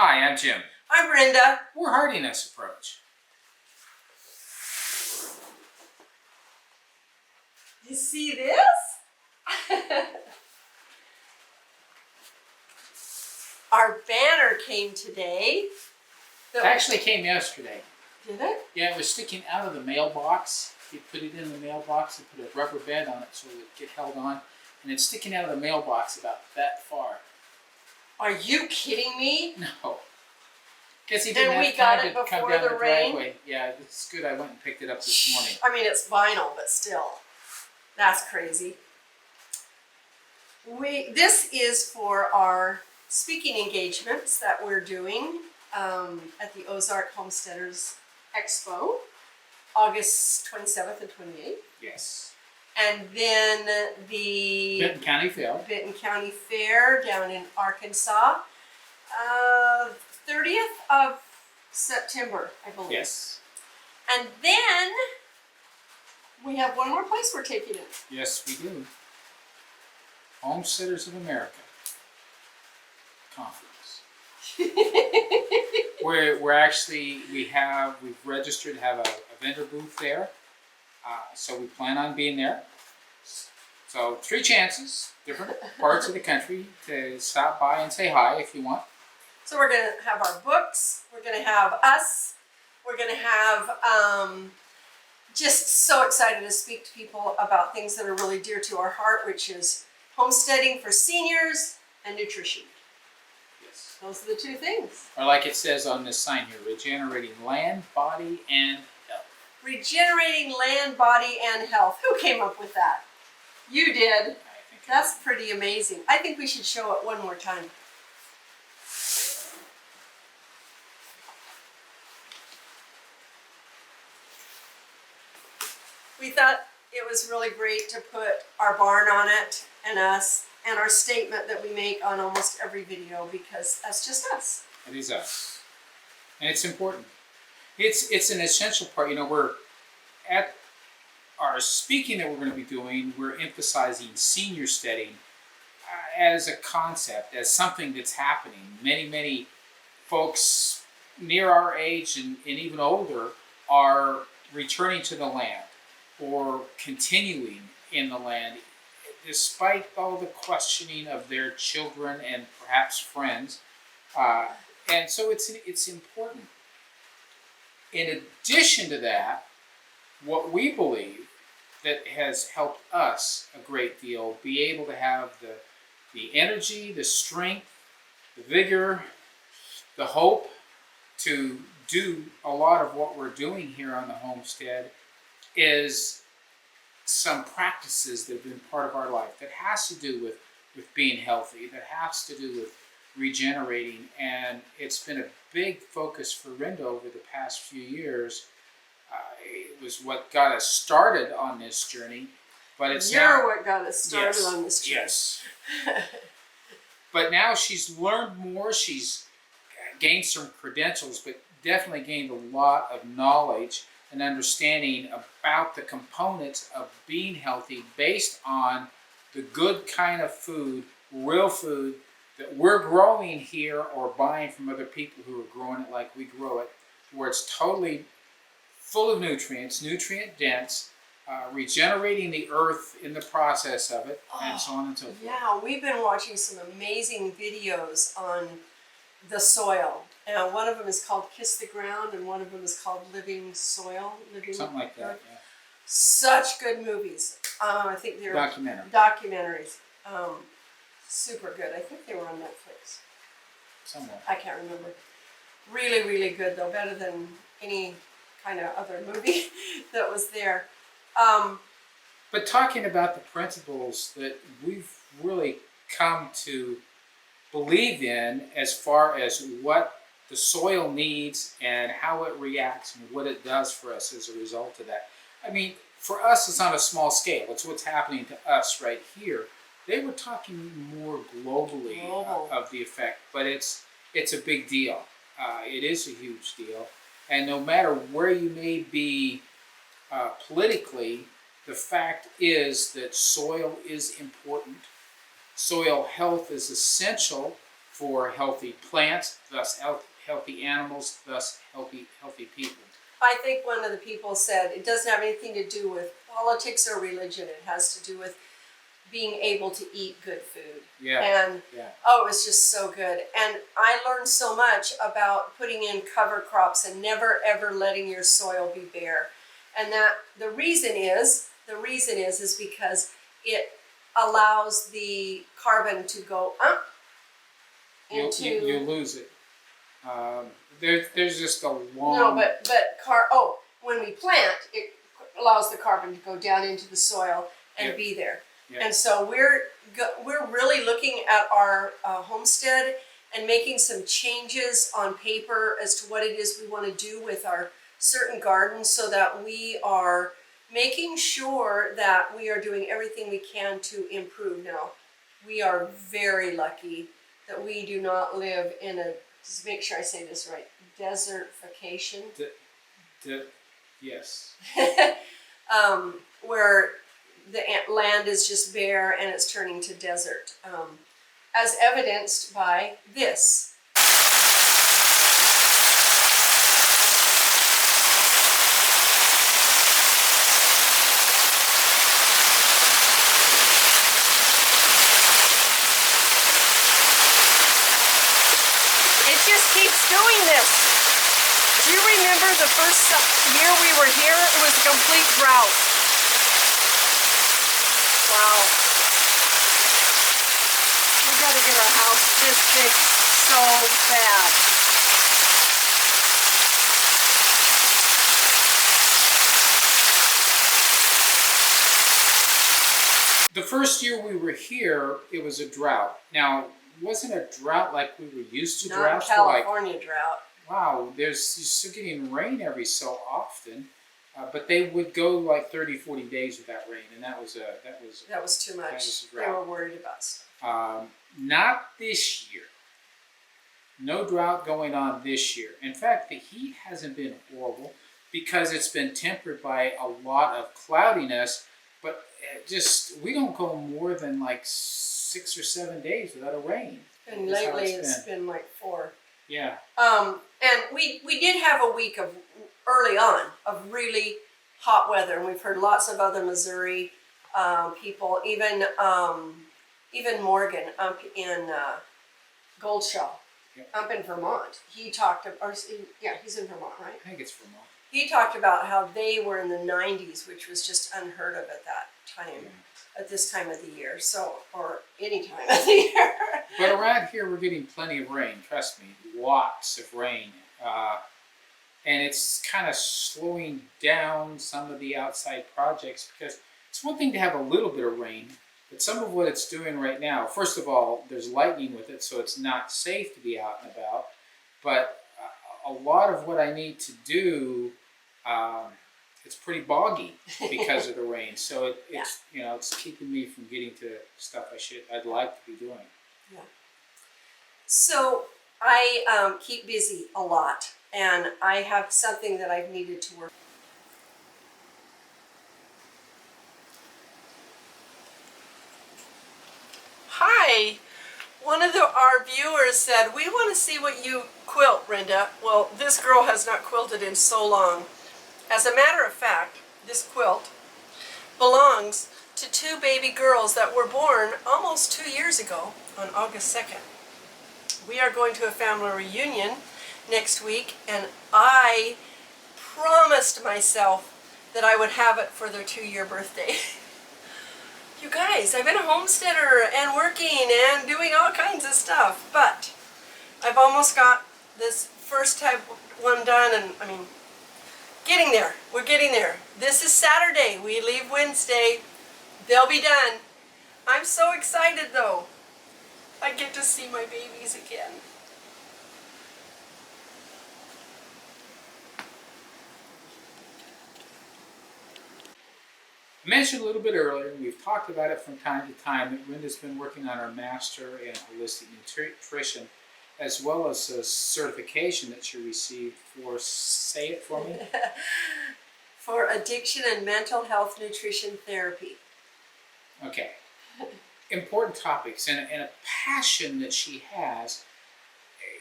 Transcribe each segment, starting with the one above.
Hi, I'm Jim. I'm Rhenda. We're hardiness approach. You see this? Our banner came today. It actually came yesterday. Did it? Yeah, it was sticking out of the mailbox. You put it in the mailbox and put a rubber band on it so it would get held on. And it's sticking out of the mailbox about that far. Are you kidding me? No. Guess he didn't And we have got time it to come before down the the rain? driveway. Yeah, it's good. I went and picked it up this morning. I mean, it's vinyl, but still. That's crazy. This is for our speaking engagements that we're doing at the Ozark Homesteaders Expo, August 27th and 28th. Yes. And then the Benton County Fair down in Arkansas, 30th of September, I believe. Yes. And then we have one more place we're taking it. Yes, we do. Homesteaders of America Conference. We've registered to have a vendor booth there. So we plan on being there. So 3 chances, different parts of the country, to stop by and say hi if you want. So we're going to have our books, we're going to have us, we're going to have just so excited to speak to people about things that are really dear to our heart, which is homesteading for seniors and nutrition. Yes. Those are the 2 things. Or like it says on this sign here, regenerating land, body, and health. Regenerating land, body, and health. Who came up with that? You did. I think That's pretty amazing. I think we should show it one more time. We thought it was really great to put our barn on it and us and our statement that we make on almost every video because that's just us. It is us. And it's important. It's an essential part. You know, we're at our speaking that we're going to be doing, we're emphasizing senior steading as a concept, as something that's happening. Many folks near our age and even older are returning to the land or continuing in the land despite all the questioning of their children and perhaps friends. And so it's important. In addition to that, what we believe that has helped us a great deal, be able to have the energy, the strength, the vigor, the hope to do a lot of what we're doing here on the homestead is some practices that have been part of our life that has to do with being healthy, that has to do with regenerating. And it's been a big focus for Rhenda over the past few years. It was what got us started on this journey, but it's You're what got us started on this journey. Yes. But now she's learned more. She's gained some credentials, but definitely gained a lot of knowledge and understanding about the components of being healthy based on the good kind of food, real food that we're growing here or buying from other people who are growing it like we grow it, where it's totally full of nutrients, nutrient dense, regenerating the earth in the process of it, and so on and so forth. Yeah, we've been watching some amazing videos on the soil. One of them is called Kiss the Ground, and one of them is called Living Soil. Something like that, yeah. Such good movies. I think they're documentaries. Super good. I think they were on Netflix. Somewhere. I can't remember. Really, really good, though. Better than any kind of other movie that was there. But talking about the principles that we've really come to believe in as far as what the soil needs and how it reacts and what it does for us as a result of that. I mean, for us, it's on a small scale. It's what's happening to us right here. They were talking more globally of the effect, but it's a big deal. It is a huge deal. And no matter where you may be politically, the fact is that soil is important. Soil health is essential for healthy plants, thus healthy animals, thus healthy people. I think one of the people said it doesn't have anything to do with politics or religion. It has to do with being able to eat good food. Yeah. And oh, it was just so good. And I learned so much about putting in cover crops and never ever letting your soil be bare. And that the reason is because it allows the carbon to go up into. You lose it. There's just a long. No, but when we plant, it allows the carbon to go down into the soil and be there. Yeah. And so we're really looking at our homestead and making some changes on paper as to what it is we want to do with our certain gardens, so that we are making sure that we are doing everything we can to improve. Now, we are very lucky that we do not live in a, just make sure I say this right, desertification. Yes. Where the land is just bare and it's turning to desert, as evidenced by this. Keeps doing this. Do you remember the first year we were here? It was a complete drought. Wow. We gotta get our house this fixed so bad. The first year we were here, it was a drought. Now, wasn't a drought like we were used to. Not droughts. California drought. Wow, you're still getting rain every so often, but they would go like 30, 40 days without rain, and that was too much. They were worried about stuff. Not this year. No drought going on this year. In fact, the heat hasn't been horrible because it's been tempered by a lot of cloudiness, but we don't go more than like 6 or 7 days without a rain. And lately it's been like 4. Yeah. And we did have a week of early on of really hot weather, and we've heard lots of other Missouri people, even Morgan up in Goldshaw, up in Vermont. He talked about, he's in Vermont, right? I think it's Vermont. He talked about how they were in the 90s, which was just unheard of at that time. Yeah. At this time of the year, or any time of the year. But around here, we're getting plenty of rain. Trust me, lots of rain, and it's kind of slowing down some of the outside projects, because it's one thing to have a little bit of rain, but some of what it's doing right now. First of all, there's lightning with it, so it's not safe to be out and about. But a lot of what I need to do. It's pretty boggy because of the rain, so it's keeping me from getting to stuff I'd like to be doing. Yeah. So I keep busy a lot, and I have something that I've needed to work. Hi. One of our viewers said, we want to see what you quilt, Rhenda. Well, this girl has not quilted in so long. As a matter of fact, this quilt belongs to 2 baby girls that were born almost 2 years ago on August 2nd. We are going to a family reunion next week, and I promised myself that I would have it for their 2-year birthday. You guys, I've been a homesteader and working and doing all kinds of stuff, but I've almost got this first type one done, and getting there. We're getting there. This is Saturday. We leave Wednesday. They'll be done. I'm so excited though. I get to see my babies again. I mentioned a little bit earlier, we've talked about it from time to time, that Rhenda's been working on our Master in Holistic Nutrition, as well as a certification that she received for, say it for me? For addiction and mental health nutrition therapy. Okay. Important topics, and a passion that she has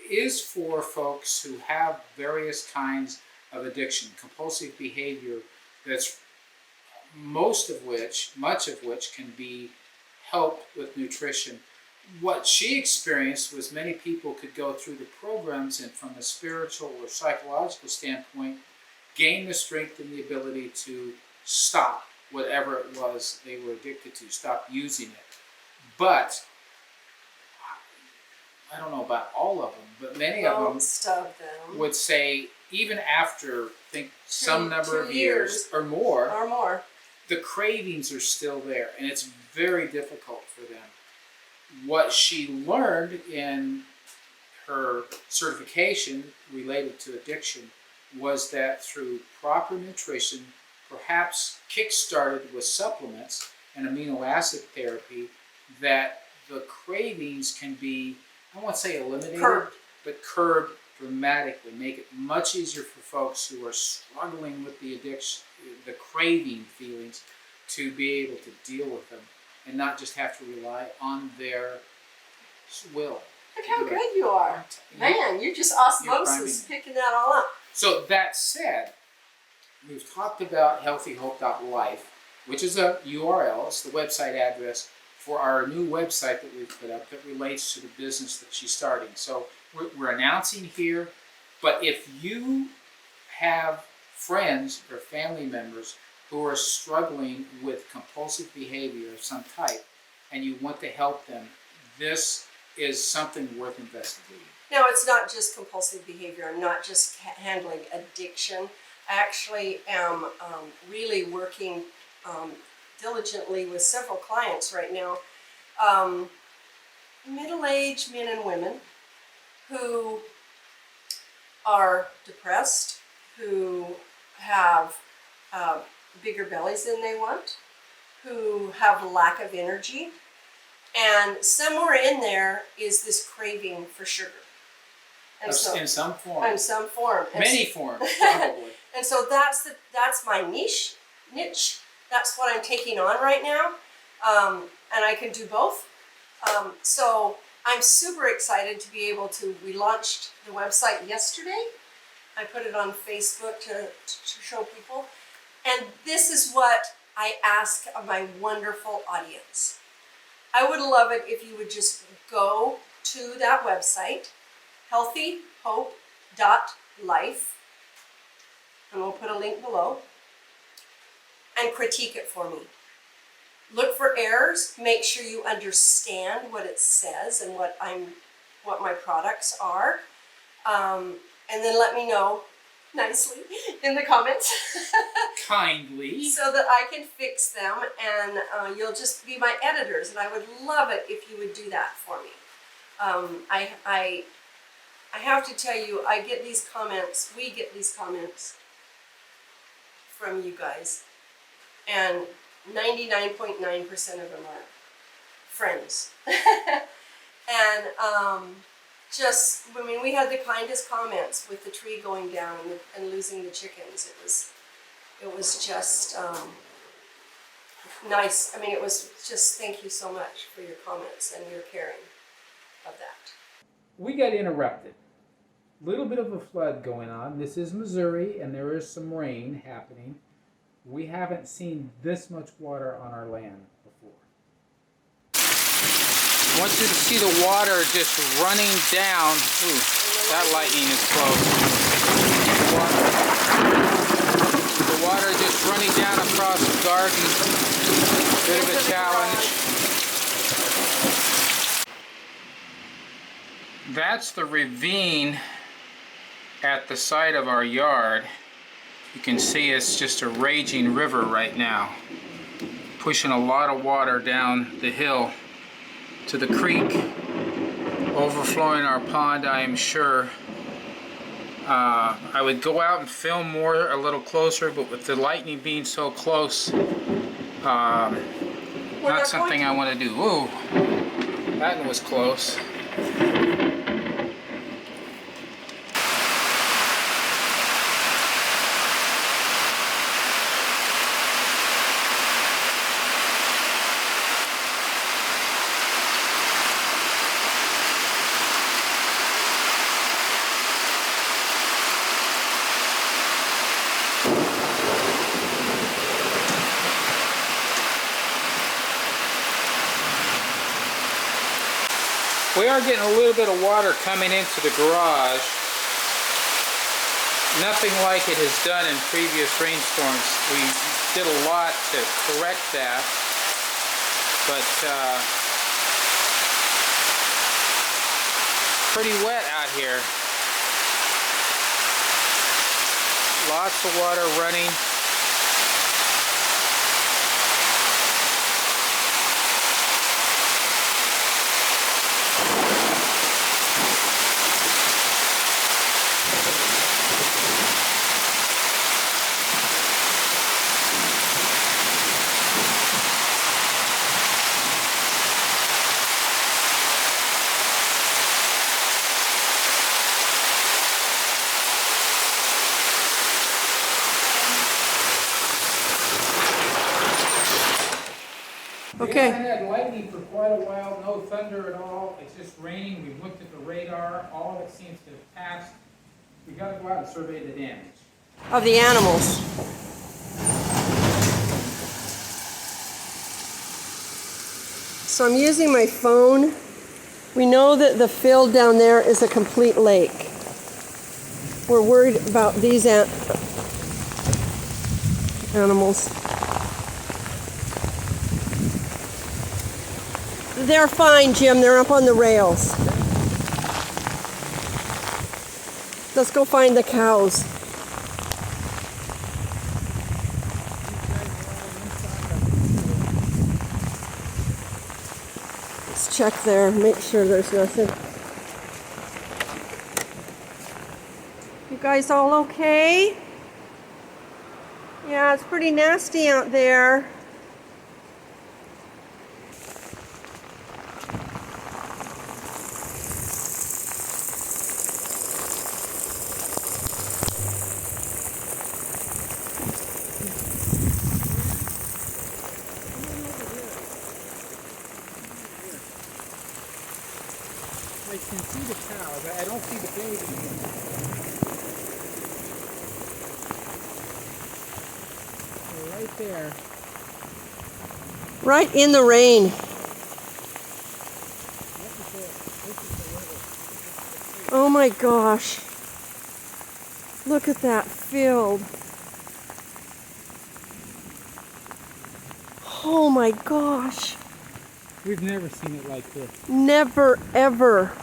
is for folks who have various kinds of addiction, compulsive behavior that's much of which can be helped with nutrition. What she experienced was many people could go through the programs and from a spiritual or psychological standpoint, gain the strength and the ability to stop whatever it was they were addicted to, stop using it. But I don't know about all of them, but many of them would say, even after, some number of years or more, the cravings are still there, and it's very difficult for them. What she learned in her certification related to addiction was that through proper nutrition, perhaps kick-started with supplements and amino acid therapy, that the cravings can be, I won't say eliminated, but curbed dramatically, make it much easier for folks who are struggling with the addiction, the craving feelings, to be able to deal with them and not just have to rely on their will. Look how good you are. Man, you're just osmosis picking that all up. So that said, we've talked about HealthyHope.Life, which is a URL, it's the website address for our new website that we've put up that relates to the business that she's starting. So we're announcing here, but if you have friends or family members who are struggling with compulsive behavior of some type and you want to help them, this is something worth investigating. Now, it's not just compulsive behavior. I'm not just handling addiction. I actually am really working diligently with several clients right now, middle-aged men and women who are depressed, who have bigger bellies than they want, who have lack of energy, and somewhere in there is this craving for sugar. And in some form. In some form. Many forms, probably. And so that's my niche. That's what I'm taking on right now, and I can do both. So I'm super excited to be able to. We launched the website yesterday. I put it on Facebook to show people, and this is what I ask of my wonderful audience. I would love it if you would just go to that website, HealthyHope.Life, and we'll put a link below, and critique it for me. Look for errors, make sure you understand what it says and what my products are, and then let me know nicely in the comments. Kindly. So that I can fix them, and you'll just be my editors, and I would love it if you would do that for me. I have to tell you, we get these comments from you guys, and 99.9% of them are friends. And we had the kindest comments with the tree going down and losing the chickens. It was just nice. I mean, it was just, thank you so much for your comments and your caring of that. We got interrupted. Little bit of a flood going on. This is Missouri, and there is some rain happening. We haven't seen this much water on our land before. I want you to see the water just running down. Ooh, that lightning is close. The water just running down across the garden. Bit of a challenge. That's the ravine at the side of our yard. You can see it's just a raging river right now, pushing a lot of water down the hill to the creek, overflowing our pond, I am sure. I would go out and film more a little closer, but with the lightning being so close, not something I want to do. Ooh, that one was close. We are getting a little bit of water coming into the garage. Nothing like it has done in previous rainstorms. We did a lot to correct that, but pretty wet out here. Lots of water running. Okay. We haven't had lightning for quite a while, no thunder at all. It's just raining. We've looked at the radar. All of it seems to have passed. We got to go out and survey the damage. Of the animals. So I'm using my phone. We know that the field down there is a complete lake. We're worried about these animals. They're fine, Jim. They're up on the rails. Let's go find the cows. Let's check there, make sure there's nothing. You guys all okay? Yeah, it's pretty nasty out there. I can see the cows. I don't see the baby. They're right there. Right in the rain. Oh my gosh. Look at that field. Oh my gosh. We've never seen it like this. Never, ever.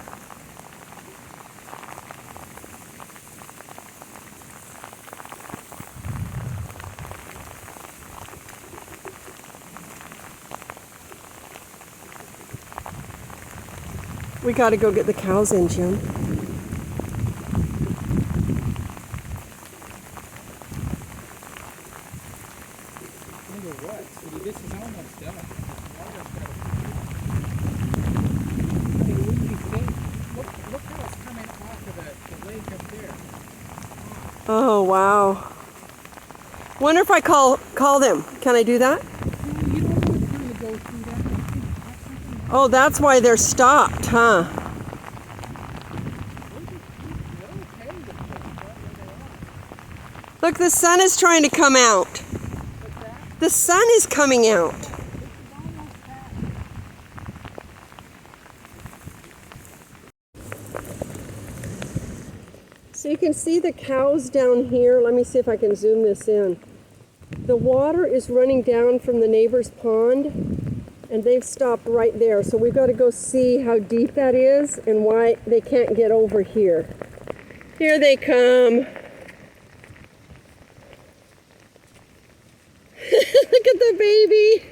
We got to go get the cows in, Jim. Wonder what? See, this is almost done. Look how it's coming off of the lake up there. Oh, wow. Wonder if I call them. Can I do that? You don't have time to go through that. Oh, that's why they're stopped, huh? Look, the sun is trying to come out. The sun is coming out. So you can see the cows down here. Let me see if I can zoom this in. The water is running down from the neighbor's pond, and they've stopped right there. So we've got to go see how deep that is and why they can't get over here. Here they come. Look at the baby.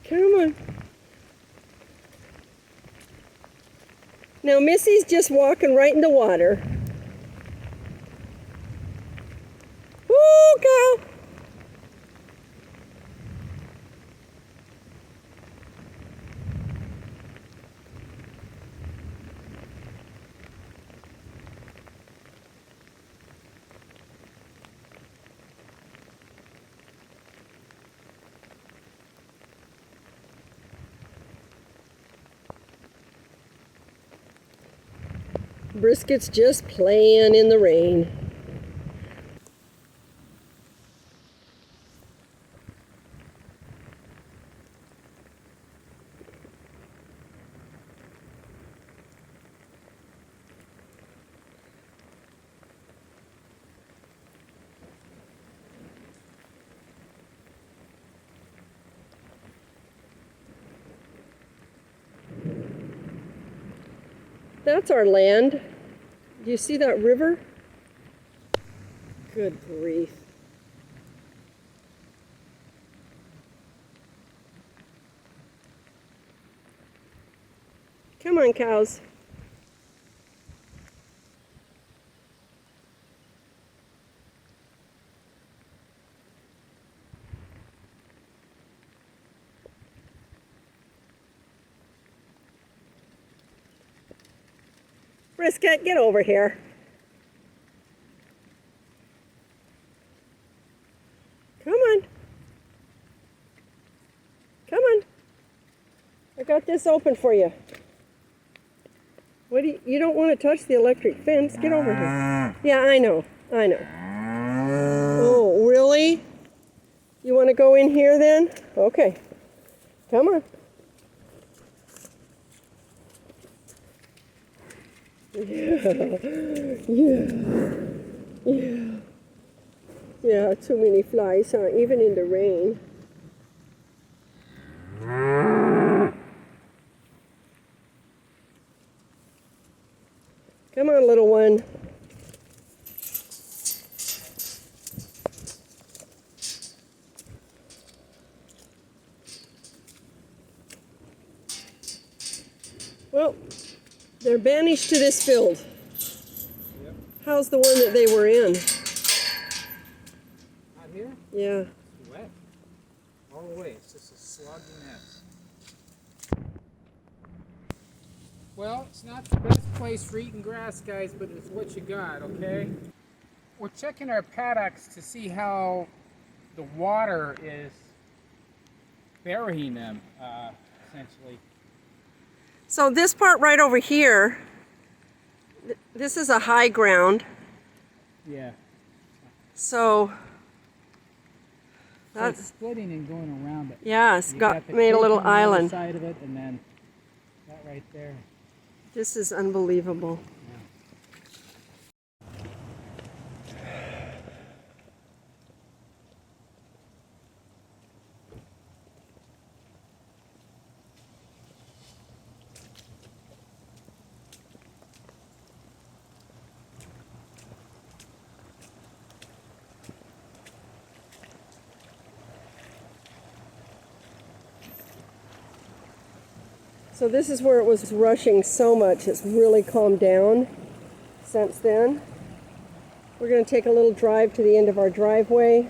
Come on. Now Missy's just walking right in the water. Woo, cow. Brisket's just playing in the rain. That's our land. Do you see that river? Good grief. Come on, cows. Brisket, get over here. Come on. Come on. I got this open for you. What do you don't want to touch the electric fence. Get over here. Yeah, I know. I know. Oh, really? You want to go in here then? Okay. Come on. Yeah, too many flies, huh? Even in the rain. Come on, little one. Well, they're banished to this field. Yep. How's the one that they were in? Out here? Yeah. It's wet. All the way. It's just a sloggy mess. Well, it's not the best place for eating grass, guys, but it's what you got, okay? We're checking our paddocks to see how the water is burying them, essentially. So this part right over here, this is a high ground. Yeah. So that's it's splitting and going around it. Yeah, it's made a little island. Side of it, and then that right there. This is unbelievable. So this is where it was rushing so much. It's really calmed down since then. We're going to take a little drive to the end of our driveway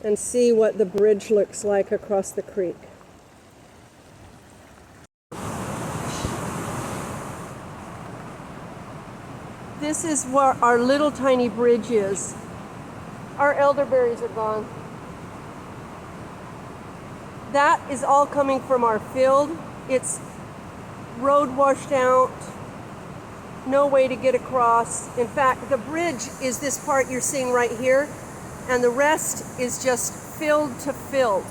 and see what the bridge looks like across the creek. This is where our little tiny bridge is. Our elderberries are gone. That is all coming from our field. It's road washed out, no way to get across. In fact, the bridge is this part you're seeing right here, and the rest is just filled to filled.